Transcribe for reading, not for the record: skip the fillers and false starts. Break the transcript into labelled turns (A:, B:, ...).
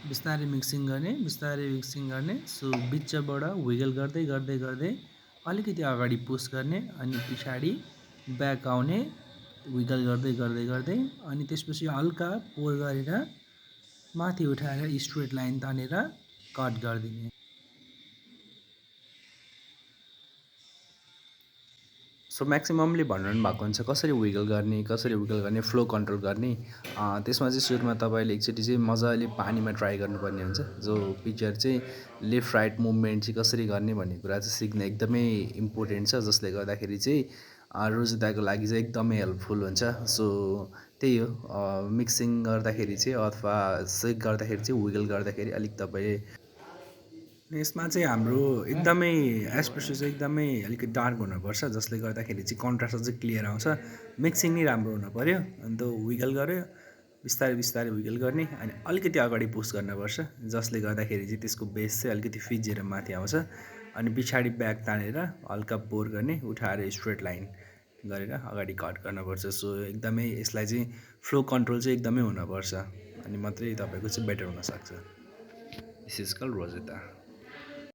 A: बिस्तारै मिक्सिङ गर्ने। सो बिचबाट विगल गर्दै गर्दै गर्दै अलिकति अगाडि पुस गर्ने अनि पछाडि ब्याक आउने, विगल गर्दै गर्दै गर्दै अनि त्यसपछि हल्का पोर गरेर माथि उठाएर स्ट्रेट लाइन तानेर कट गरिदिने। सो म्याक्सिममले भनिरहनु भएको हुन्छ कसरी विगल गर्ने, फ्लो कन्ट्रोल गर्ने। त्यसमा चाहिँ सुरुमा तपाईँले एकचोटि चाहिँ मजाले पानीमा ट्राई गर्नुपर्ने हुन्छ। जो पिक्चर चाहिँ लेफ्ट राइट मुभमेन्ट चाहिँ कसरी गर्ने भन्ने कुरा चाहिँ सिक्न एकदमै इम्पोर्टेन्ट छ, जसले गर्दाखेरि चाहिँ रोजेटाको लागि चाहिँ एकदमै हेल्पफुल हुन्छ। सो त्यही हो, मिक्सिङ गर्दाखेरि चाहिँ अथवा सेक गर्दाखेरि चाहिँ विगल गर्दाखेरि अलिक तपाईँ यसमा चाहिँ हाम्रो एकदमै एस्प्रेसो चाहिँ एकदमै अलिकति डार्क हुनुपर्छ, जसले गर्दाखेरि चाहिँ कन्ट्रास्ट चाहिँ क्लियर आउँछ। मिक्सिङ नै राम्रो हुनुपर्यो। अन्त विगल गर्यो, बिस्तारै बिस्तारै विगल गर्ने अनि अलिकति अगाडि पुस गर्नुपर्छ, जसले गर्दाखेरि चाहिँ त्यसको बेस चाहिँ अलिकति फिजिएर माथि आउँछ। अनि पछाडि ब्याक तानेर हल्का पोर गर्ने, उठाएर स्ट्रेट लाइन गरेर अगाडि कट गर्नुपर्छ। सो एकदमै यसलाई चाहिँ फ्लो कन्ट्रोल चाहिँ एकदमै हुनुपर्छ, अनि मात्रै तपाईँको चाहिँ बेटर हुनसक्छ। This is called Rosetta.